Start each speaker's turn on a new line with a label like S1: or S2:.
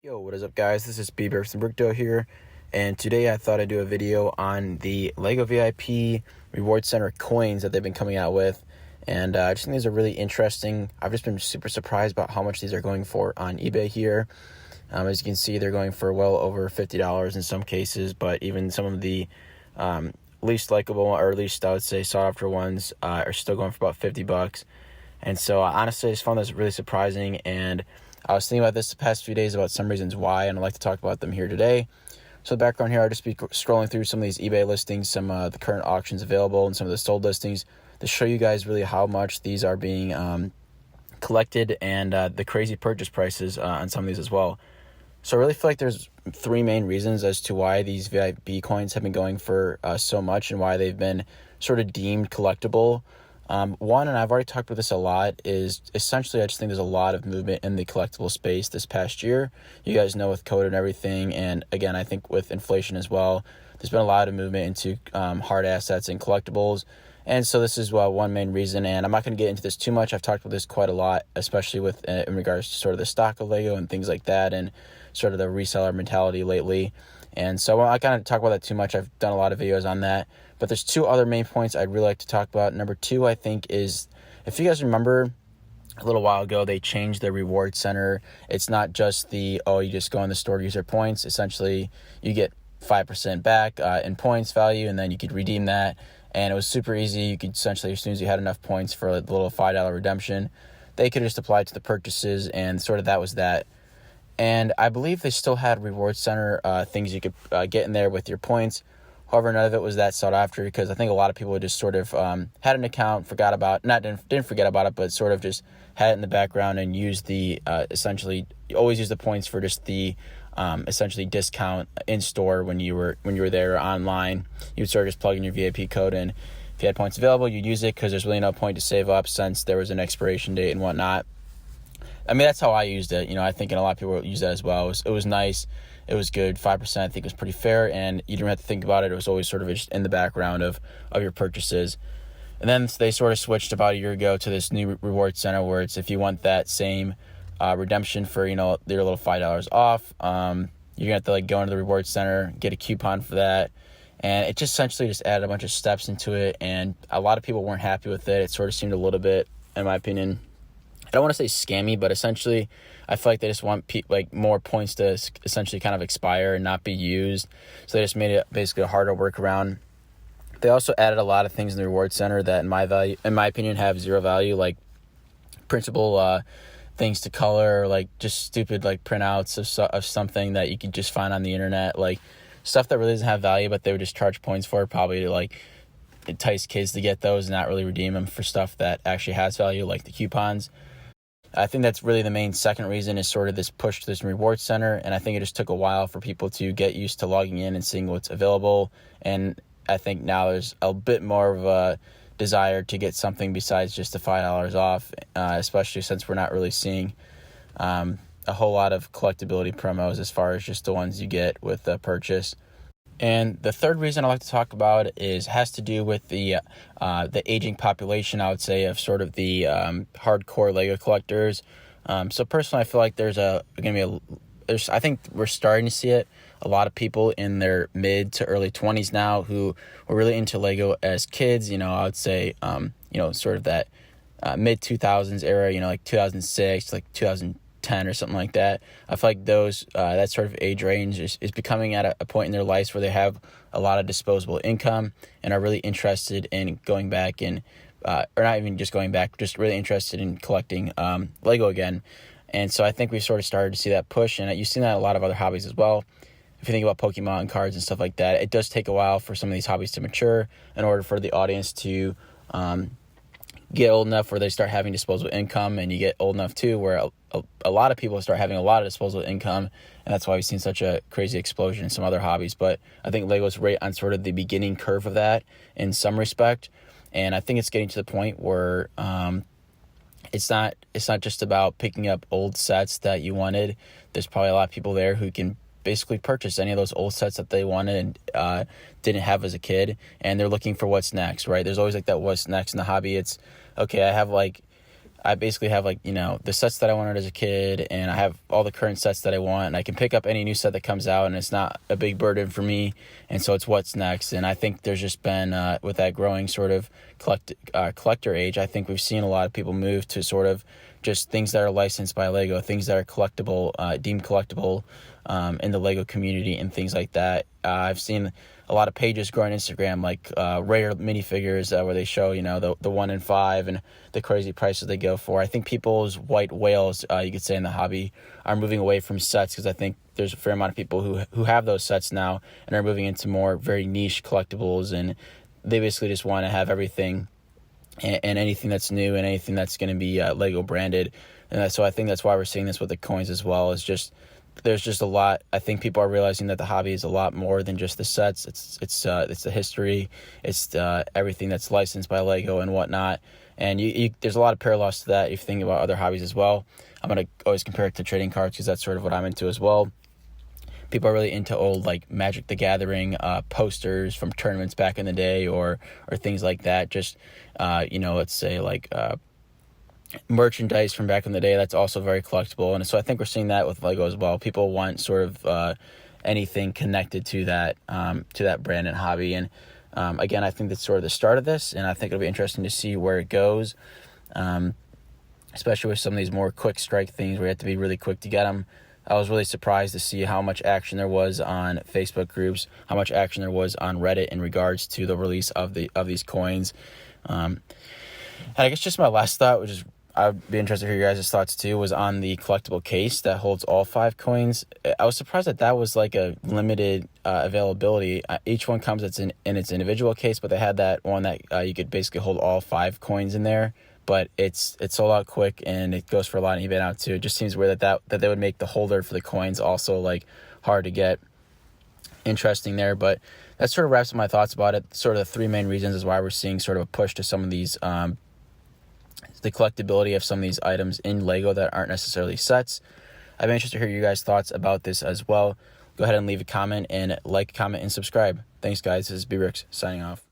S1: Yo, what is up, guys? This is B Burst and Brickdo here, and today I thought I'd do a video on the LEGO VIP Reward Center coins that they've been coming out with, and I just think these are really interesting. I've just been super surprised about how much these are going for on eBay here. As you can see, they're going for well over $50 in some cases, but even some of the least likable, or at least I would say sought-after ones, are still going for about 50 bucks. And so honestly, I just found this really surprising, and I was thinking about this the past few days about some reasons why, and I'd like to talk about them here today. So the background here, I'll just be scrolling through some of these eBay listings, some of the current auctions available, and some of the sold listings to show you guys really how much these are being collected, and the crazy purchase prices on some of these as well. So I really feel like there's three main reasons as to why these VIP coins have been going for so much and why they've been sort of deemed collectible. One, and I've already talked about this a lot, is essentially I just think there's a lot of movement in the collectible space this past year. You guys know, with COVID and everything, and again, I think with inflation as well, there's been a lot of movement into hard assets and collectibles. And so this is one main reason, and I'm not going to get into this too much. I've talked about this quite a lot, especially with in regards to sort of the stock of LEGO and things like that, and sort of the reseller mentality lately. And so I kind of talk about that too much. I've done a lot of videos on that. But there's two other main points I'd really like to talk about. Number two, I think, is, if you guys remember, a little while ago, they changed their reward center. It's not just you just go in the store to use your points. Essentially, you get 5% back in points value, and then you could redeem that. And it was super easy. You could essentially, as soon as you had enough points for a little $5 redemption, they could just apply it to the purchases, and sort of that was that. And I believe they still had reward center things you could get in there with your points. However, none of it was that sought after, because I think a lot of people just sort of had an account, didn't forget about it, but sort of just had it in the background and used the essentially always use the points for just the essentially discount in store when you were there or online. You would sort of just plug in your VIP code, and if you had points available, you'd use it, because there's really no point to save up since there was an expiration date and whatnot. I mean, that's how I used it. I think, and a lot of people use that as well. It was nice. It was good. 5%, I think, was pretty fair, and you didn't have to think about it. It was always sort of just in the background of your purchases. And then they sort of switched about a year ago to this new reward center, where it's, if you want that same redemption for, your little $5 off, you're going to have to go into the reward center, get a coupon for that. And it just essentially just added a bunch of steps into it, and a lot of people weren't happy with it. It sort of seemed a little bit, in my opinion, I don't want to say scammy, but essentially I feel like they just want more points to essentially kind of expire and not be used. So they just made it basically a harder workaround. They also added a lot of things in the reward center that, in my opinion, have zero value, like printable things to color, like just stupid printouts of something that you could just find on the internet, like stuff that really doesn't have value, but they would just charge points for, probably to entice kids to get those and not really redeem them for stuff that actually has value, like the coupons. I think that's really the main second reason, is sort of this push to this reward center, and I think it just took a while for people to get used to logging in and seeing what's available, and I think now there's a bit more of a desire to get something besides just the $5 off, especially since we're not really seeing a whole lot of collectability promos as far as just the ones you get with the purchase. And the third reason I like to talk about has to do with the aging population, I would say, of sort of the hardcore LEGO collectors. So personally, I feel like I think we're starting to see it. A lot of people in their mid to early 20s now who were really into LEGO as kids. I would say, sort of that mid 2000s era. Like 2006, like 2010 or something like that. I feel like that sort of age range is becoming at a point in their lives where they have a lot of disposable income and are really interested in going back and or not even just going back, just really interested in collecting LEGO again. And so I think we've sort of started to see that push, and you've seen that in a lot of other hobbies as well. If you think about Pokemon cards and stuff like that, it does take a while for some of these hobbies to mature in order for the audience to get old enough where they start having disposable income, and you get old enough too where a lot of people start having a lot of disposable income, and that's why we've seen such a crazy explosion in some other hobbies. But I think LEGO's right on sort of the beginning curve of that in some respect, and I think it's getting to the point where it's not just about picking up old sets that you wanted. There's probably a lot of people there who can basically purchase any of those old sets that they wanted and didn't have as a kid, and they're looking for what's next, right? There's always that what's next in the hobby. It's, okay, I have I basically have like, the sets that I wanted as a kid, and I have all the current sets that I want, and I can pick up any new set that comes out, and it's not a big burden for me. And so it's what's next. And I think there's just been, with that growing sort of collector age, I think we've seen a lot of people move to sort of just things that are licensed by Lego, things that are collectible, deemed collectible in the Lego community and things like that. I've seen a lot of pages grow on Instagram, like rare minifigures where they show, the 1 in 5 and the crazy prices they go for. I think people's white whales, you could say, in the hobby are moving away from sets, because I think there's a fair amount of people who have those sets now and are moving into more very niche collectibles, and they basically just want to have everything and anything that's new and anything that's going to be Lego branded. And so I think that's why we're seeing this with the coins as well. Is just there's just a lot. I think people are realizing that the hobby is a lot more than just the sets. It's the history. It's everything that's licensed by Lego and whatnot. And there's a lot of parallels to that if you think about other hobbies as well. I'm going to always compare it to trading cards, because that's sort of what I'm into as well. People are really into old, like, Magic the Gathering posters from tournaments back in the day, or things like that. Just, let's say, like, merchandise from back in the day that's also very collectible. And so I think we're seeing that with Lego as well. People want sort of anything connected to that brand and hobby. And again, I think that's sort of the start of this, and I think it'll be interesting to see where it goes, especially with some of these more quick strike things where you have to be really quick to get them. I was really surprised to see how much action there was on Facebook groups, how much action there was on Reddit in regards to the release of these coins. And I guess just my last thought, which is I'd be interested to hear your guys' thoughts too, was on the collectible case that holds all 5 coins. I was surprised that was like a limited availability. Each one comes in its individual case, but they had that one that you could basically hold all 5 coins in there. But it's sold out quick, and it goes for a lot on eBay now too. It just seems weird that they would make the holder for the coins also like hard to get. Interesting there, but that sort of wraps up my thoughts about it. Sort of the 3 main reasons is why we're seeing sort of a push to some of these the collectability of some of these items in Lego that aren't necessarily sets. I'd be interested to hear your guys' thoughts about this as well. Go ahead and leave a comment, and like, comment, and subscribe. Thanks, guys. This is B-Rix signing off.